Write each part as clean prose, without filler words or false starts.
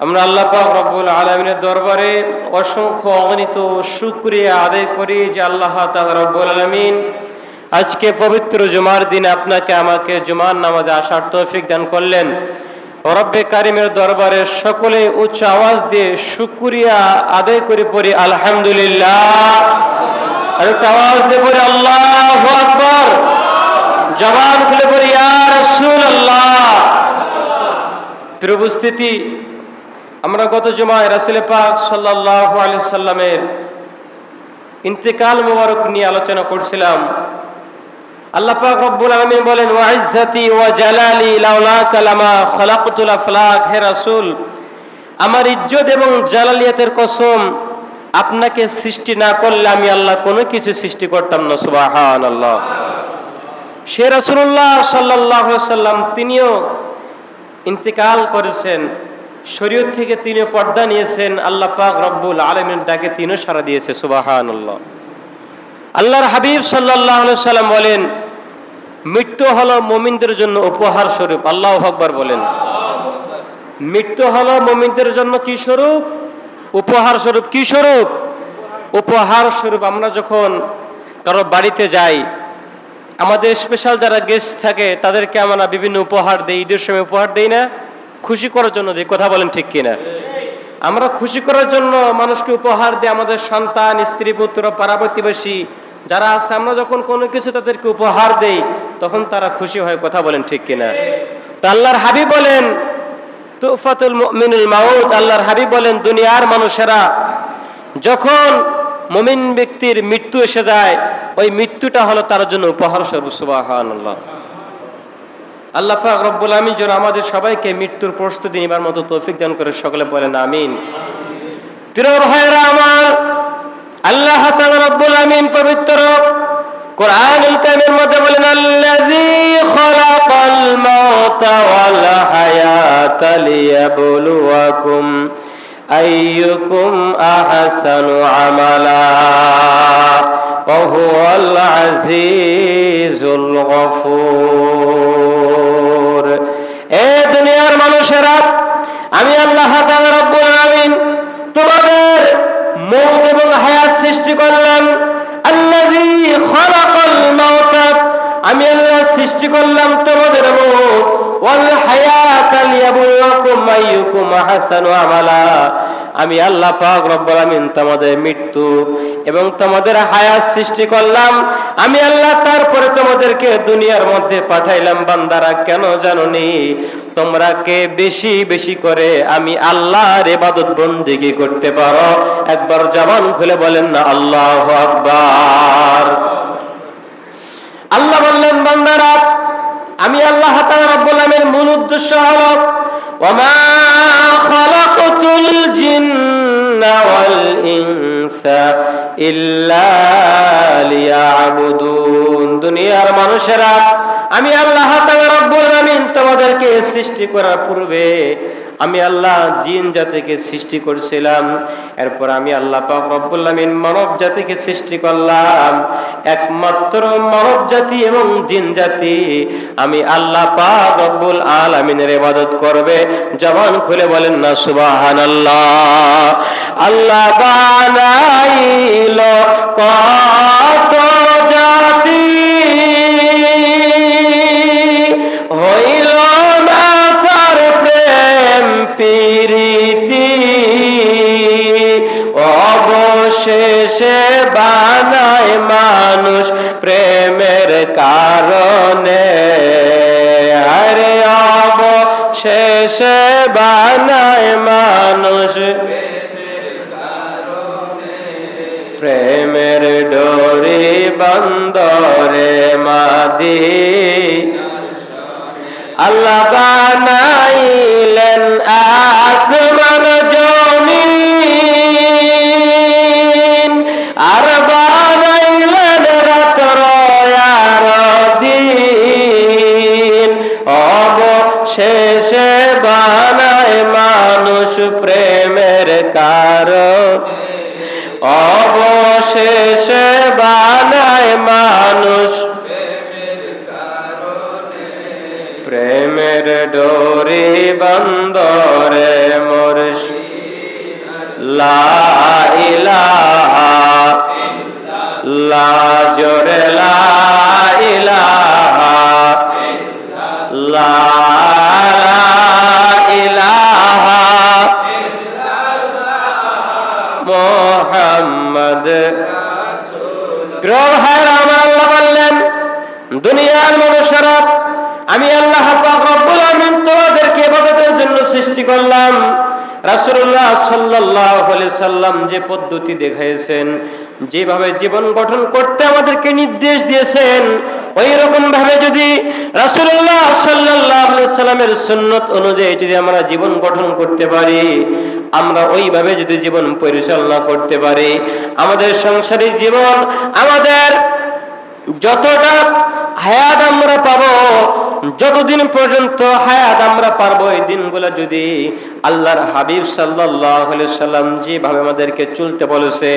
আমরা আল্লাহ পাক রব্বুল আলামিনের দরবারে অসংখ্য অগণিত শুকরিয়া আদায় করি যে আল্লাহ তাআলা রব্বুল আলামিন আজকে পবিত্র জুমার দিনে আপনাকে আমাকে জুমার নামাজে আসার তৌফিক দান করলেন। রব্বে কারিমের দরবারে সকলে উচ্চ আওয়াজ দিয়ে শুকরিয়া আদায় করে পড়ি আলহামদুলিল্লাহ। আর একটা আওয়াজ দিয়ে পড়ি আল্লাহু আকবার। জবান খুলে পড়ি ইয়া রাসূলুল্লাহ। প্রিয় উপস্থিতি, আমরা গত জুমায় রাসূল পাক সাল্লাল্লাহু আলাইহি সাল্লামের ইন্তেকাল মোবারক নিয়ে আলোচনা করছিলাম। আল্লাহ পাক রব্বুল আলামিন বলেন, ওয়া ইজ্জতি ওয়া জালালি লাউলাকা লামা খালাকতুল আফলাক। হে রাসূল, আমার ইজ্জত এবং জালালিয়াতের কসম, আপনাকে সৃষ্টি না করলে আমি আল্লাহ কোনো কিছু সৃষ্টি করতাম না। সুবহানাল্লাহ। সে রাসূলুল্লাহ সাল্লাল্লাহু আলাইহি সাল্লাম তিনিও ইন্তেকাল করেছেন, শরীয়ত থেকে তিনিও পর্দা নিয়েছেন। আল্লাহ পাক রব্বুল আলামিনের ডাকে তিনিও সাড়া দিয়েছে। সুবহানাল্লাহ। আল্লাহর হাবিব সাল্লাল্লাহু আলাইহি সাল্লাম বলেন, মৃত্যু হলো মুমিনদের জন্য উপহার স্বরূপ। আল্লাহু আকবার বলেন। মৃত্যু হলো মুমিনদের জন্য কি স্বরূপ? উপহার স্বরূপ। কি স্বরূপ? উপহার স্বরূপ। আমরা যখন কারো বাড়িতে যাই, আমাদের স্পেশাল যারা গেস্ট থাকে তাদেরকে আমরা বিভিন্ন উপহার দেই। ঈদের সময় উপহার দেই না? খুশি করার জন্য দিই। কথা বলেন ঠিক কিনা? আমরা খুশি করার জন্য মানুষকে উপহার দিই। আমাদের সন্তান, স্ত্রী, পুত্র, পাড়া প্রতিবেশী যারা আছে, আমরা যখন কোনো কিছু তাদেরকে উপহার দেই তখন তারা খুশি হয়। কথা বলেন ঠিক কিনা? তো আল্লাহর হাবিব বলেন, তুফাতুল মুমিনুল মাউত। আল্লাহর হাবিব বলেন, দুনিয়ার মানুষেরা যখন মুমিন ব্যক্তির মৃত্যু এসে যায়, ওই মৃত্যুটা হলো তার জন্য উপহার স্বরূপ। সুবহানাল্লাহ। আল্লাহ পাক রব্বুল আমিন যেন আমাদের সবাইকে মৃত্যুর প্রস্তুতি নেবার মতো তৌফিক দান করে। সকলে বলেন আমিন। প্রিয় ভাইরা আমার, আল্লাহ তাআলা রব্বুল আমিন পবিত্র কোরআনুল কারীমের মধ্যে বলেন, আল্লাযী খালাকাল মাউতা ওয়াল হায়াতা লিয়াবলুয়াকুম আইয়ুকুম আহসানু আমালা ওয়া হুয়াল আজিজুল গফুর। এ দুনিয়ার মানুষেরা, আমি আল্লাহ তাআলা রব্বুল আমিন তোমাদের মৌত এবং হায়াত সৃষ্টি করলাম। আল্লাযী খালাকাল মাউতা, আমি আল্লাহ সৃষ্টি করলাম তোমাদের মৌত, ওয়াল হায়াতা লিয়াবলুয়াকুম আইয়ুকুম আহসানু আমালা, আমি আল্লাহ পাক রব্বুল আমিন তোমাদের মৃত্যু এবং তোমাদের হায়াত সৃষ্টি করলাম। আমি আল্লাহ তারপরে তোমাদেরকে দুনিয়ার মধ্যে পাঠাইলাম বান্দারা কেন জানোনি? তোমরা কে বেশি বেশি করে আমি আল্লাহর ইবাদত বন্দেগী করতে পারো। একবার জবান খুলে বলেন না আল্লাহু আকবার। আল্লাহ বললেন, বান্দারা, আমি আল্লাহ তাআলা রব্বুল আমিনের মূল উদ্দেশ্য হলো ওয়ামা খালাকতুল জিন্না ওয়াল ইনসা ইল্লা লিয়াবুদুন। দুনিয়ার মানুষেরা, আমি আল্লাহ তাআলা রব্বুল আমিন তোমাদেরকে সৃষ্টি করার পূর্বে আমি আল্লাহ জিন জাতিকে সৃষ্টি করেছিলাম। এরপর আমি আল্লাহ পাক রব্বুল আমিন মানব জাতিকে সৃষ্টি করলাম। একমাত্র মানব জাতি এবং জিন জাতি আমি আল্লাহ পাক রব্বুল আলামিনের ইবাদত করবে। জবান খুলে বলেন না সুবহানাল্লাহ। আল্লাহ বানাইল কত জাতি, হইল না তার প্রেম প্রীতি, অবশেষে বানায় মানুষ প্রেমের কারণে। আরে অবশেষে বানায় মানুষ প্রেমের ডোরি বন্দরে মাদি। আল্লাহ বানাইলেন আসমান জমিন, আর বানাইলেন রাত্র আর দিন, অবশেষে বানায় মানুষ প্রেমের কারণ, অবশেষে বানায় মানুষ প্রেমের ডোরি বন্দরে মুহাম্মদ। প্রিয় ভাইরা আমার, আল্লাহ বললেন, দুনিয়ার মানুষেরা, আমি আল্লাহ পাক রব্বুল আমিন তোমাদেরকে ইবাদতের জন্য সৃষ্টি করলাম। রাসূলুল্লাহ সাল্লাল্লাহু আলাইহি সাল্লাম যে পদ্ধতি দেখাইছেন, যেভাবে জীবন গঠন করতে আমাদেরকে নির্দেশ দিয়েছেন, ওই রকম ভাবে যদি রাসূলুল্লাহ সাল্লাল্লাহু আলাইহি সাল্লামের সুন্নাত অনুযায়ী যদি আমরা জীবন গঠন করতে পারি, আমরা ওইভাবে যদি জীবন পরিচালনা করতে পারি, আমাদের সাংসারিক জীবন, আমাদের যতটা হায়াত আমরা পাবো, যতদিন পর্যন্ত হায়াত আমরা পারবো, এই দিনগুলো যদি আল্লাহর হাবিব সাল্লাল্লাহু আলাইহি সাল্লাম যেভাবে আমাদেরকে চলতে বলেছে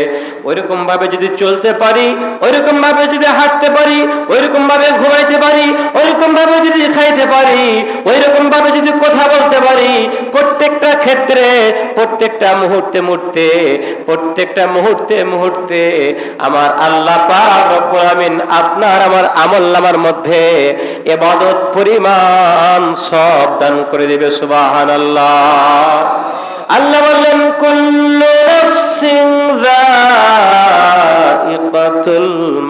ওইরকম ভাবে যদি চলতে পারি, ওইরকম ভাবে যদি হাঁটতে পারি, ওইরকম ভাবে ঘুমাইতে পারি, ওইরকম ভাবে যদি খাইতে পারি, ওইরকম ভাবে যদি কথা বলতে পারি, প্রত্যেকটা ক্ষেত্রে, প্রত্যেকটা মুহূর্তে মুহূর্তে আমার আল্লাহ পাক রব্বুল আমিন আপনার আমার আমলনামার মধ্যে ইবাদত পরিমাণ সব দান করে দিবে। সুবহানাল্লাহ। আল্লাহ বললেন, কুল্লু নাফসিন যায়িকাতুল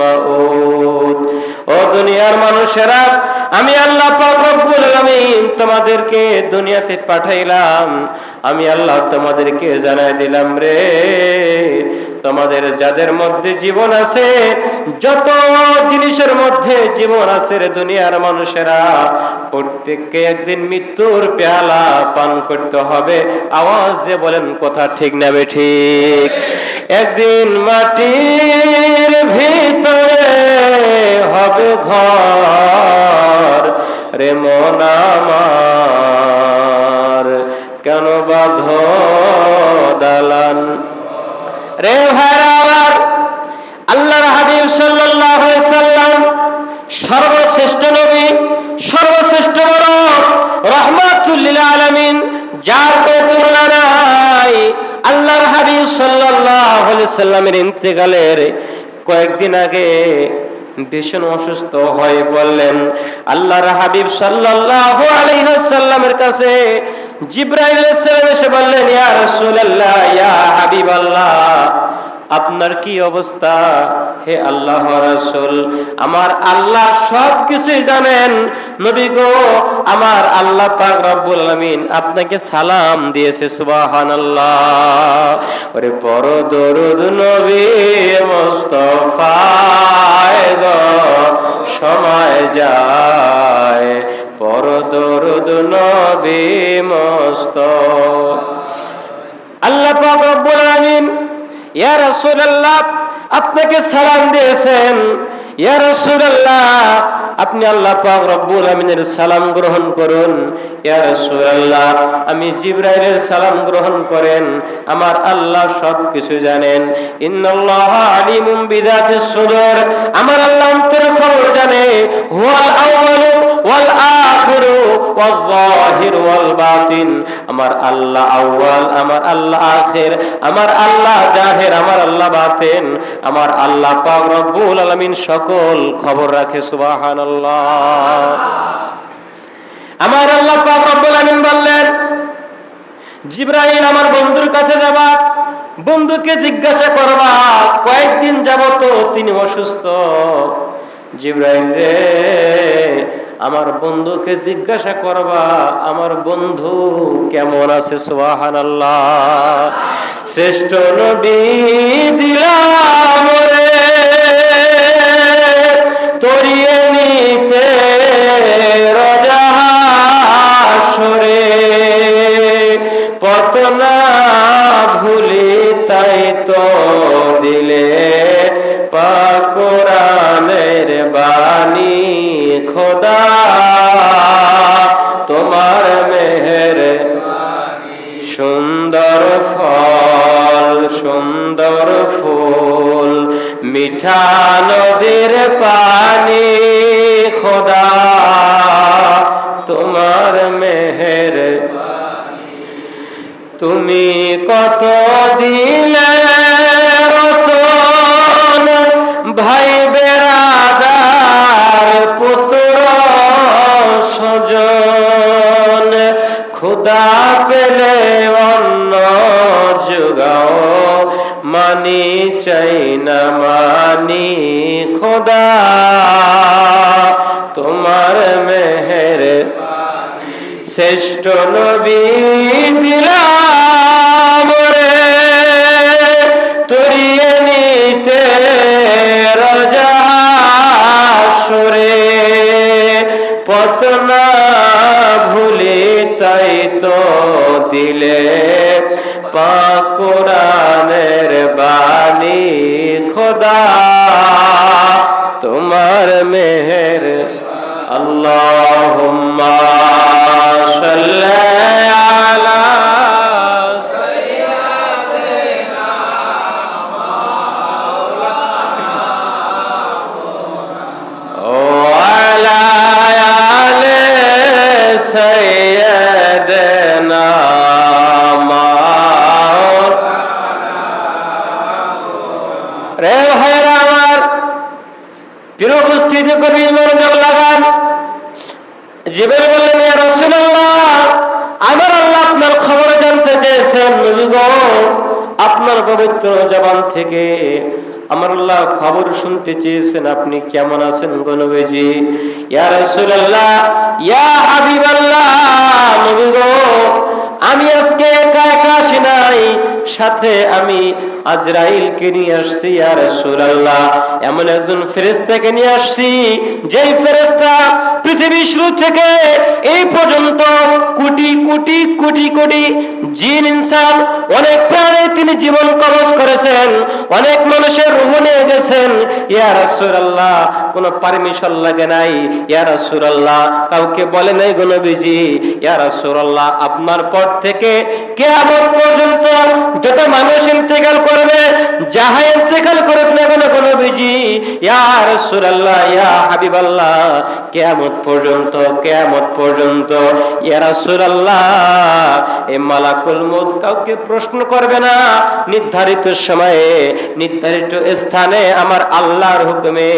মাউত। ও দুনিয়ার মানুষেরা, আমি আল্লাহ পাক রব্বুল আলামিন তোমাদেরকে দুনিয়াতে পাঠাইলাম, আমি আল্লাহ তোমাদেরকে জানাই দিলাম রে, তোমাদের যাদের মধ্যে জীবন আছে, যত জিনিসের মধ্যে জীবন আছে রে দুনিয়ার মানুষেরা, প্রত্যেককে একদিন মৃত্যুর পেয়ালা পান করতে হবে। আওয়াজ দিয়ে বলেন, কথা ঠিক না ঠিক? একদিন মাটির ভিতরে হবে ঘর রে মন আমার, কেন বাঁধো দালান রে ভাইরা আমার। আল্লাহর হাবিব সাল্লাল্লাহু আলাইহি সাল্লাম সর্বশ্রেষ্ঠ নবী, সর্বশ্রেষ্ঠ বড় রাহমাতুল লিল আলামিন, যার কোনো তুলনা নাই। আল্লাহর হাবিব সাল্লাল্লাহু আলাইহি সাল্লামের ইন্তেকালের কয়েকদিন আগে ভীষণ অসুস্থ হয়ে পড়লেন। আল্লাহর হাবিব সাল্লাল্লাহু আলাইহি ওয়াসাল্লামের কাছে জিবরাইল আলাইহিস সালাম এসে বললেন, ইয়া রাসূলুল্লাহ, ইয়া হাবিবাল্লাহ, আপনার কি অবস্থা? হে আল্লাহর রাসূল, আমার আল্লাহ সবকিছুই জানেন। নবী গো, আমার আল্লাহ পাক রব্বুল আলামিন আপনাকে সালাম দিয়েছে। সুবহানাল্লাহ। ওরে পর দরুদ নবী মুস্তাফায়ে গো, সময় যায়, পর দরুদ নবী মুস্তাফা। আল্লাহ পাক রব্বুল আলামিন ইয়া রাসূলুল্লাহ আপনাকে সালাম দিয়েছেন। ইয়া রাসূলুল্লাহ, আপনি আল্লাহ পাক রব্বুল আমিনের সালাম গ্রহণ করুন। ইয়া রাসূলুল্লাহ, আমি জিবরাইলের সালাম গ্রহণ করেন। আমার আল্লাহ সবকিছু জানেন। ইন্নাল্লাহা আলিমুম বিযাতিস সুদূর, আমার আল্লাহ অন্তরের খবর জানে। হুয়াল আউয়ালু ওয়াল আখিরু ওয়াল যাহিরু ওয়াল বাতিন, আমার আল্লাহ আউয়াল, আমার আল্লাহ আখির, আমার আল্লাহ জাহির, আমার আল্লাহ বাতিন, আমার আল্লাহ পাক রব্বুল আলামিন সকল খবর রাখে। সুবহানাল্লাহ। আমার আল্লাহ পাক রব্বুল আলামিন বললেন, জিবরাইল আমার বন্ধুর কাছে যাবা, বন্ধুকে জিজ্ঞাসা করবা কয়েকদিন যাবত তিনি অসুস্থ। জিবরাইল রে, আমার বন্ধুকে জিজ্ঞাসা করবা আমার বন্ধু কেমন আছে। সুবহানাল্লাহ। শ্রেষ্ঠ নবী দিলাম রে তরিয়ে নিতে রজাহাসরে, পথ না ভুলি তাই তো দিলে পাক কোরআনের বাণী। খোদা তোমার মেহের সুন্দর ফল, সুন্দর ফুল, মিঠা নদীর পানি। খোদা তোমার মেহের, তুমি কত দিলে রতন, ভাই বেরাদার পুত্র স্বজন। খুদা পেলে অন্ন যোগাও, মানি চাই না মানি খোদা, তোমার মেহের শ্রেষ্ঠ নবী দিলাম রে, তরিয়ে নিতে রাজা সরে, পথ না ভুলে তাই তো দিলে পাক কোরআনের বাণী খোদা, তোমার মেহের আল্লাহুম্মা সাল্লি আলা সাইয়্যিদিনা মাওলানা ওয়া আলা আলি সাইয়্যিদিনা মাওলানা। রে ভাইরা আমার, প্রিয় উপস্থিতি কবি মনোযোগ লাগান। জিবরিল বললেন, ইয়া রাসূলুল্লাহ, আমার আল্লাহ আপনার খবর জানতে চেয়েছেন। নবী গো, আপনার পবিত্র জবান থেকে আমার আল্লাহ খবর শুনতে চেয়েছেন, আপনি কেমন আছেন গো নবীজি? ইয়া রাসূলুল্লাহ, ইয়া হাবিবাল্লাহ, নবী গো, আমি আজকে একা একা আসি নাই, সাথে আমি আজরাইলকে নিয়ে আসছি। ইয়া রাসূলুল্লাহ, এমন একজন ফেরেশতাকে নিয়ে আসছি, যেই ফেরেশতা পৃথিবী শুরু থেকে এই পর্যন্ত কোটি কোটি কোটি কোটি জিন ইনসান অনেক প্রাণী তিনি জীবন কবজ করেছেন, অনেক মানুষের রূহ নিয়ে গেছেন। ইয়া রাসূলুল্লাহ, কোনো পারমিশন লাগে নাই। ইয়া রাসূলুল্লাহ, কাউকে বলে নাই গো নবীজি। ইয়া রাসূলুল্লাহ, আপনার পর থেকে কিয়ামত পর্যন্ত যত মানুষ ইন্তেকাল করবে, যাহা ইন্তেকাল করবে না কেন গো নবীজি, ইয়া রাসূলুল্লাহ, ইয়া হাবিবাল্লাহ, কিয়ামত পর্যন্ত, কিয়ামত পর্যন্ত ইয়া রাসূলুল্লাহ, এই মালাকুল মউত কাউকে প্রশ্ন করবে না। নির্ধারিত সময়ে, নির্ধারিত স্থানে আমার আল্লাহর হুকুমে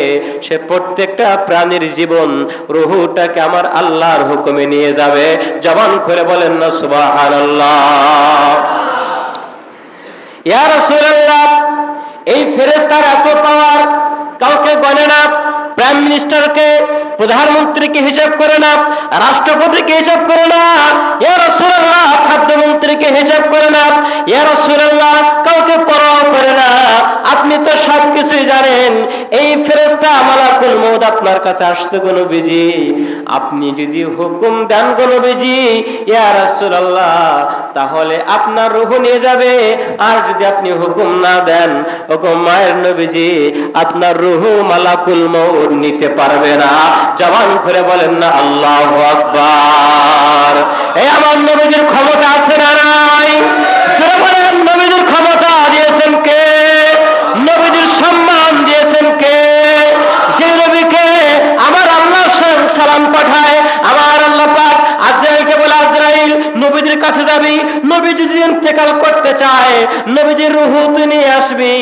সে প্রত্যেকটা প্রাণীর জীবন রূহটাকে আমার আল্লাহর হুকুমে নিয়ে যাবে। জবান খুলে বলেন না সুবহানাল্লাহ। ইয়া রাসূলুল্লাহ, এই ফেরেশতার এত পাওয়ার, কাউকে গণে না। প্রাইম মিনিস্টারকে, প্রধানমন্ত্রীকে হিসাব করে না, রাষ্ট্রপতিকে হিসাব করে না, ইয়া রাসূলুল্লাহ, খাদ্যমন্ত্রীকে হিসাব করে না, ইয়া রাসূলুল্লাহ, কাউকে পরোয়া করে না। আপনি তো সবকিছুই জানেন। এই ফেরেশতা মালাকুল মউত আপনার কাছে আসছে গো নবীজি, আপনি যদি হুকুম দেন গো নবীজি, ইয়া রাসূলুল্লাহ, তাহলে আপনার রূহ নিয়ে যাবে। আর যদি আপনি হুকুম না দেন, ওগো মায়ের নবীজি, আপনার রূহ মালাকুল মউত নিতে পারবে না। জবান করে বলেন না আল্লাহু আকবার। এই আমার নবীজির ক্ষমতা আছে না নাই? জোরে বলেন, নবীজির ক্ষমতা দিয়েছেন কে? নবীজির সম্মান দিয়েছেন কে? যে নবীকে আমার আল্লাহ সালাম পাঠায়, আমার আল্লাহ পাক আজরাইলকে বলে, আজরাইল নবীজির কাছে যাবি, নবী যদি ইন্তেকাল করতে চায়, নবীজির রূহ তুই নিয়ে আসবি।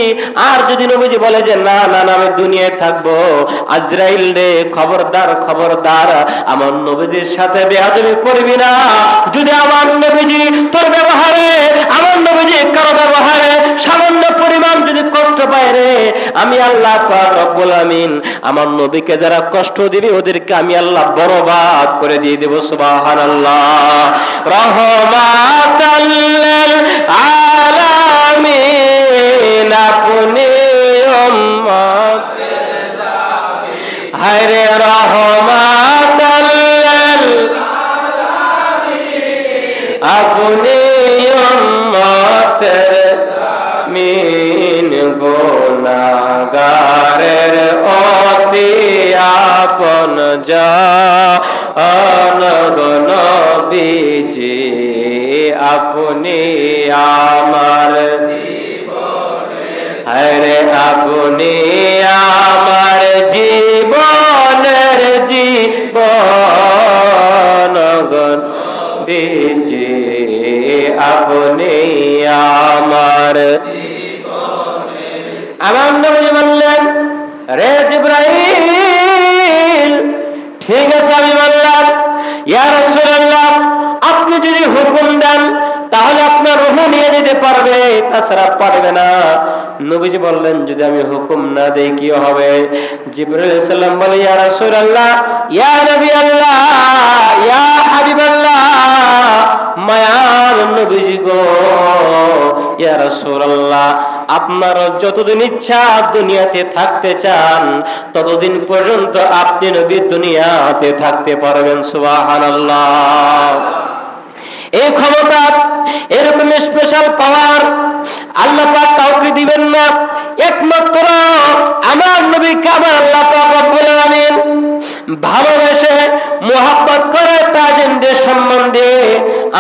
আর যদি নবীজি বলে যে না না না, আমি দুনিয়ায় থাকবো, আজরাইল রে খবরদার, খবরদার, আমার নবীজির সাথে বেয়াদবি করবি না। যদি আমার নবীজি তোর ব্যবহারে, আমার নবীজি কারো ব্যবহারে সামান্য পরিমাণ যদি কষ্ট পায় রে, আমি আল্লাহ পাক রব্বুল আমিন আমার নবীকে যারা কষ্ট দিবে ওদেরকে আমি আল্লাহ বরবাদ করে দিয়ে দেব। সুবহানাল্লাহ। রহমাতাল লিল আলামিন, আপনি উম্মতের জামিন, হায়রে রহমাতাল লিল আলামিন, আপনি উম্মতের জামিন, গুনাহগারের অতি আপন জান নবীজি, আপনি আমার জীবনের, আরে আপনি আমার জীবনের জীবন নবীজি, আপনি আমার জীবনের। আমার নবী বললেন, রে জিবরাইল, ঠিক আছে আমি বললাম, ইয়া রাসূলুল্লাহ, আপনি যদি হুকুম দেন তাহলে আপনার রূহ নিয়ে যেতে পারবে, তাছাড়া পারবে না। নবীজি বললেন, যদি আমি হুকুম না দেই কি হবে? জিবরাইল আলাইহিস সালাম বলে, ইয়া রাসূলুল্লাহ, ইয়া নবী আল্লাহ, ইয়া হাবিবাল্লাহ, মায়ার নবীজি গো, ইয়া রাসূলুল্লাহ, আপনার যতদিন ইচ্ছা দুনিয়াতে থাকতে চান ততদিন পর্যন্ত আপনি নবী দুনিয়াতে থাকতে পারবেন। সুবহানাল্লাহ। এই ক্ষমতা, এরকম স্পেশাল পাওয়ার আল্লাহ পাক কাউকে দিবেন না, একমাত্র আমার নবীকে আমার আল্লাহ পাক রব্বুল আলামিন ভালোবেসে মুহাব্বত করে তাজিম দিয়ে সম্মান দিয়ে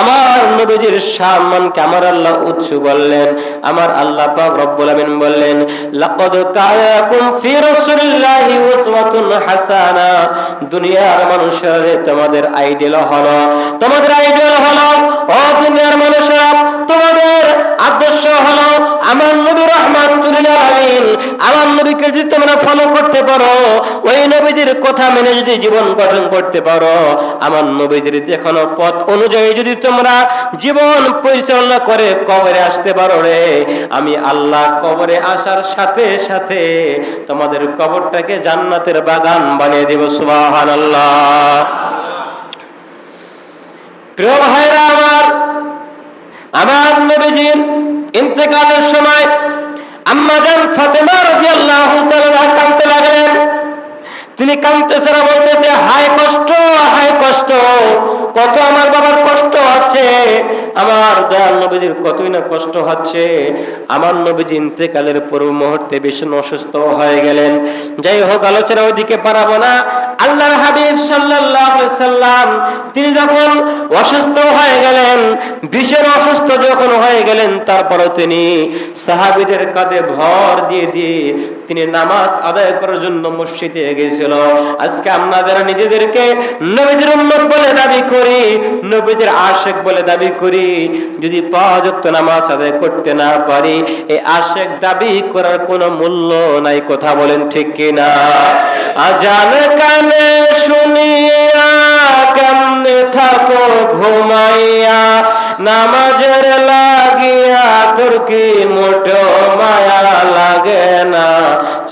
আমার নবীজির সম্মানকে আমার আল্লাহ উচ্চ করলেন। আমার আল্লাহ পাক রব্বুল আলামিন বললেন, লাকাদ কানা লাকুম ফি রাসূলিল্লাহি উসওয়াতুন হাসানা। দুনিয়ার মানুষেরা তোমাদের আইডল হলো, তোমাদের আইডল হলো, ও দুনিয়ার মানুষেরা তোমাদের আদর্শ হলো আমার নবী রাহমাতুল লিল আলামিন। আমার নবীকে যদি তোমরা ফলো করতে পারো, ওই নবীজির কথা মেনে যদি জীবন গঠন করতে পারো, আমার নবীজির দেখানো পথ অনুযায়ী যদি তোমরা জীবন পরিচালনা করে কবরে আসতে পারো রে, আমি আল্লাহ কবরে আসার সাথে সাথে তোমাদের কবরটাকে জান্নাতের বাগান বানিয়ে দেব। সুবহানাল্লাহ। প্রিয় ভাইরা আমার নবীজির ইন্তেকালের সময় আম্মা জান ফাতেমা রাদিয়াল্লাহু তাআলা কাঁদতে লাগলেন। তিনি কাঁদতেছেন আর বলতেছে, হায় কষ্ট, হায় কষ্ট, কত আমার বাবার কষ্ট হচ্ছে, আমার দয়াল নবীজির কতই না কষ্ট হচ্ছে। আমার নবীজি ইন্তেকালের পূর্ব মুহূর্তে ভীষণ অসুস্থ হয়ে গেলেন। যাই হোক, আলোচনা ওইদিকে পারাবো না। আল্লাহর হাবিব সাল্লাল্লাহু আলাইহি সাল্লাম তিনি যখন অসুস্থ হয়ে গেলেন, ভীষণ অসুস্থ যখন হয়ে গেলেন, তারপরও তিনি সাহাবীদের কাঁধে ভর দিয়ে দিয়ে তিনি নামাজ আদায় করার জন্য মসজিদে গিয়েছিল। আজকে আমরা যারা নিজেদেরকে নবীজির উম্মত বলে দাবি করি, নবীজির আশিক বলে দাবি করি, যদি 5 ওয়াক্ত নামাজ আদায় করতে না পারি, এই আশিক দাবি করার কোনো মূল্য নাই। কথা বলেন ঠিক কিনা? আজান কানে শুনিয়া কেমনে থাকো ঘুমাইয়া, নামাজের লাগিয়া তোর কি মোটো মায়া লাগে না,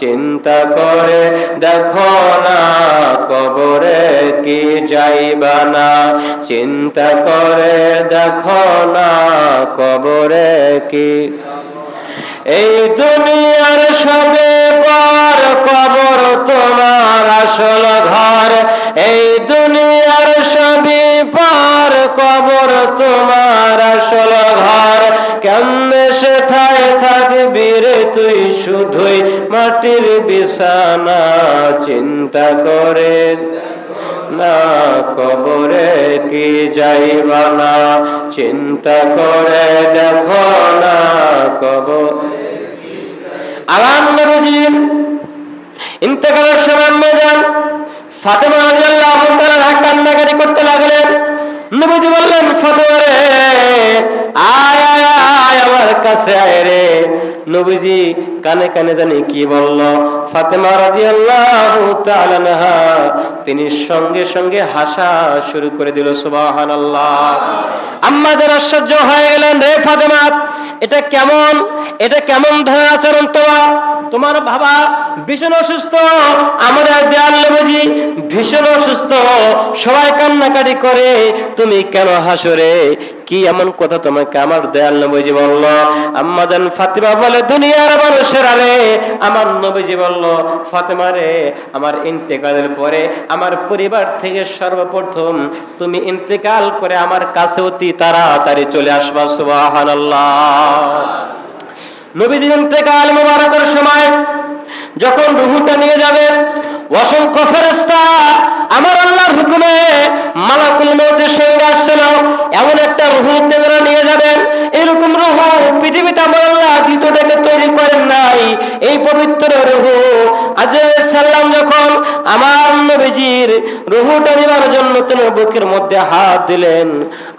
চিন্তা করে দেখো না কবরে কি যাইবা না, চিন্তা করে দেখো না কবরে কি। এই দুনিয়ার সবে পর, কবর তোমার আসল ঘর। এই দুনিয়ার সবে পর, কবর তোমার আসল ঘর। কেমনে সেথায় থাকবি রে তুই, শুধুই মাটির বিছানা, চিন্তা করে না কবরে কি যাইবা না, চিন্তা করে দেখো না কবর। আমার নবীজি ইন্তেকালের সময় মেজান ফাতেমা রাদিয়াল্লাহু তাআলা কান্নাকাটি করতে লাগলেন। নবীজি বললেন, ফাতেমা রে, আয় আয় আয় আমার কাছে আয় রে। নবীজি কানে কানে জানি কি বলল। ফাতেমা রাদিয়াল্লাহু তাআলা আনহা তিনি সঙ্গে সঙ্গে হাসা শুরু করে দিল। সুবহানাল্লাহ। আম্মা যান আশ্চর্য হয়ে গেলেন, রে ফাতেমা, এটা কেমন ধরনের আচরণ তোমার বাবা ভীষণ অসুস্থ, আমাদের দয়াল নবীজি ভীষণ অসুস্থ, সবাই কান্নাকাটি করে, তুমি কেন হাসো রে? কি এমন কথা তোমাকে আমার দয়াল নবীজি বলল? আম্মা জান ফাতেমা বলে, দুনিয়ার মানুষেরা রে, আমার নবীজি বলল, ফাতেমা রে, আমার ইন্তেকালের পরে আমার পরিবার থেকে সর্বপ্রথম তুমি ইন্তেকাল করে আমার কাছে অতি তাড়াতাড়ি চলে আসবা। সুবহানাল্লাহ। নবীজি ইন্তেকাল মুবারকের সময় যখন রূহটা নিয়ে যাবেন, অসংখ্য ফেরেশতা আমার আল্লাহর হুকুমে মালাকুল মউতের সঙ্গে আসছিল। এমন একটা রূহ তেনারা নিয়ে যাবেন, এরকম রূহ পৃথিবীতে আমার আল্লাহ দ্বিতীয়টাকে তৈরি করেন নাই। এই পবিত্র রূহ আজরাইল সাল্লাম যখন আমার নবীজির রূহটা নেবার জন্য তিনি বুকের মধ্যে হাত দিলেন,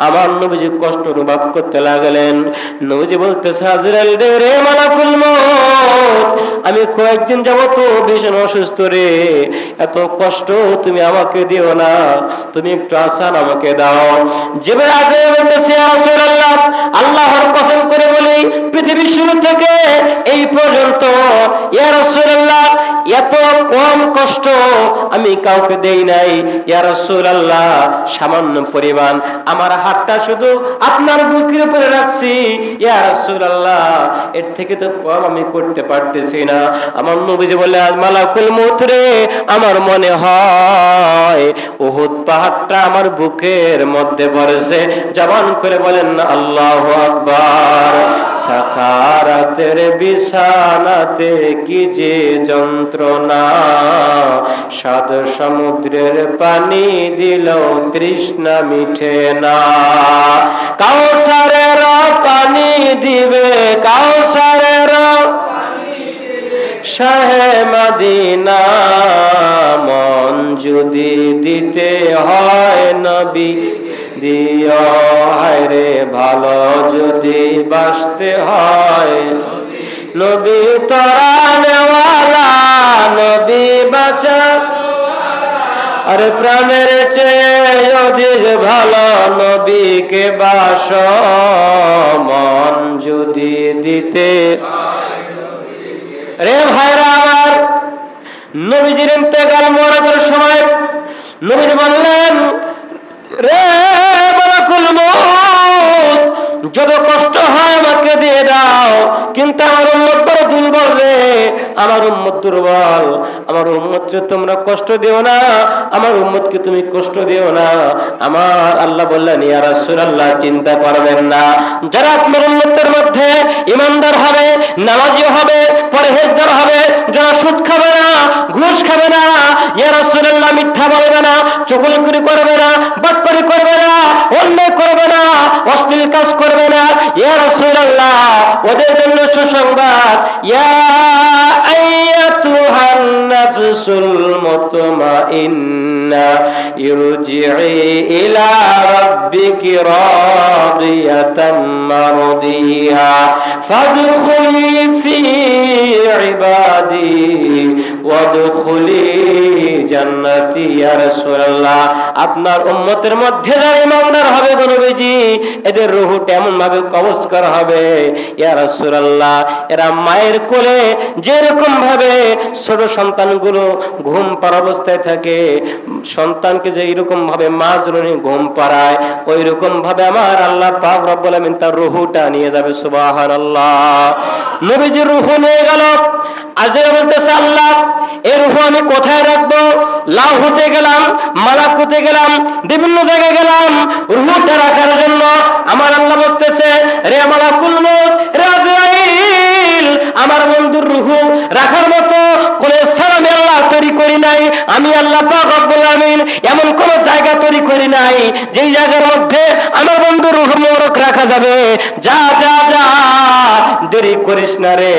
আমার নবীজি কষ্ট অনুভব করতে লাগলেন। নবীজি বলতেছে, আজরাইল রে, মালাকুল মউত, আমি কয়েকদিন যাবত ভীষণ অসুস্থ রে, এত কষ্ট তুমি আমাকে দিও না, তুমি একটু আসান আমাকে দাও। জিবরাইল বলতেছে, ইয়া রাসূলুল্লাহ, আল্লাহর কসম এত কম কষ্ট আমি কাউকে দেই নাই ইয়া রাসূলুল্লাহ, সামান্য পরিমাণ আমার হাতটা শুধু আপনার বুকের উপরে রাখছি ইয়া রাসূলুল্লাহ, এর থেকে তো কম আমি করতে পারতেছি না। আমার নবীজি বলে, মালাকুল মউত রে, আমার মনে হয় উহুদ পাহাড়টা আমার বুকের মধ্যে পড়েছে। জবান করে বলেন না আল্লাহু আকবার। সাখারাতের বিছানাতে কি যে যন্ত্রণা, সাত সমুদ্রের পানি দিলেও তৃষ্ণা মিঠে না। কাউসারের পানি দিবে, কাউসারের শাহে মদিনা, মন যদি দিতে হয় নবী দিও, হায় রে ভালো যদি বাসতে হয় নবী তরানেওয়ালা, নবী বাঁচা আরে প্রাণের চেয়ে অধিক ভালো নবীকে বাস, মন যদি দিতে। রে ভাইরা আমার, নবীজির ইন্তেকাল মোবারকের সময় নবীজি বললেন, রে মালাকুল মউত, যত কষ্ট হয় আমাকে দিয়ে দাও, কিন্তু আমার উম্মত বড় দুর্বল রে, আমার উম্মত দুর্বল, আমার উম্মতকে তোমরা কষ্ট দিও না, আমার উম্মতকে তুমি কষ্ট দিও না। আমার আল্লাহ বললেন, ইয়া রাসূলুল্লাহ, চিন্তা করবেন না, যারা আপনার উম্মতের মধ্যে ঈমানদার হবে, নামাজি হবে, পরহেজগার হবে, যারা সুদ খাবে না, ঘুষ খাবে না, ইয়া রাসূলুল্লাহ, মিথ্যা বলবে না, চুগলখড়ি করবে না, বাটপারি করবে না, অন্যায় করবে না, অশ্লীল কাজ করবে না, ইয়া রাসূলুল্লাহ, ওদের জন্য সুসংবাদ, ইয়া আইয়াতুহান নাফসুল মুতমাইন্না ইরজিই ইলা রাব্বিকি রাদিয়াতাম মারদিয়া ফাদখুলি ফি ইবাদি ওয়াদখুলি জান্নাতি। ইয়া রাসূলুল্লাহ, আপনার উম্মতের মধ্যে যারা ঈমানদার হবে গো নবীজি, এদের রূহটা এমন ভাবে কবজ করা হবে, ইয়া রাসূলুল্লাহ, এরা মায়ের কোলে যেরকম ভাবে ছোট সন্তানগুলো ঘুম পাড়া অবস্থায় থাকে, সন্তানকে যে এরকম ভাবে মা জননী ঘুম পাড়ায়, ওই রকম ভাবে আমার আল্লাহ পাক রব্বুল আলামিন তার রূহটা নিয়ে যাবে। সুবহানাল্লাহ। নবীজির রূহ নিয়ে গেল। আজকে বলতেছে, আল্লাহ, এই রূহ আমি কোথায় রাখবো? লাহুতে গেলাম, মালাকুতে গেলাম, বিভিন্ন জায়গায় গেলাম রূহটা রাখার জন্য। আমার আল্লাহ বলতেছে, রে মালাকুল মউত, রে আজরাইল, আমার বন্ধুর রূহ রাখার মতো কোন স্থান আমি আল্লাহ তৈরি করি নাই। আমি আল্লাহ পাক রব্বুল আলামিন এমন কোন জায়গা তৈরি করি নাই যেই জায়গার মধ্যে আমার বন্ধুর রূহ মোবারক রাখা যাবে। যা যা যা, দেরি করিস না রে,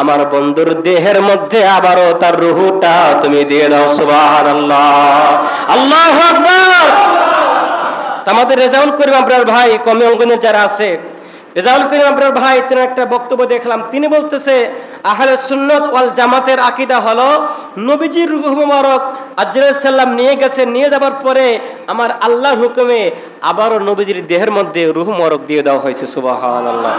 আমার বন্ধুর দেহের মধ্যে আবারও তার রূহটা তুমি দিয়ে দাও। সুবহানাল্লাহ, আল্লাহু আকবার। আমাদের রেজাউল করিম আপনার ভাই কমে অঙ্গনের যারা আছে, রেজাউল করিম আপনার ভাই, তিনি একটা বক্তব্য দেখলাম, তিনি বলতেছে, আহলে সুন্নাত ওয়াল জামাতের আকীদা হলো নবীজির রূহ মুবারক আজরাইল সাল্লাম নিয়ে গেছে, নিয়ে যাবার পরে আমার আল্লাহর হুকুমে আবারও নবীজির দেহের মধ্যে রূহ মুবারক দিয়ে দেওয়া হয়েছে। সুবহানাল্লাহ।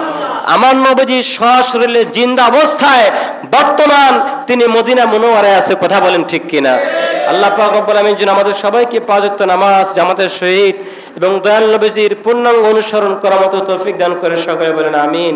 আমার নবীজি সশরীরে জিন্দা অবস্থায় বর্তমান তিনি মদিনা মুনাওয়ারায় আছে। কথা বলেন ঠিক কিনা? আল্লাহ পাক রব্বুল আলামিন যেন আমাদের সবাইকে পাঁচ ওয়াক্ত নামাজ জামাতের সহিত এবং দয়াল নবীজির পূর্ণাঙ্গ অনুসরণ করার মতো তৌফিক দান করে। সকলে বলেন আমিন।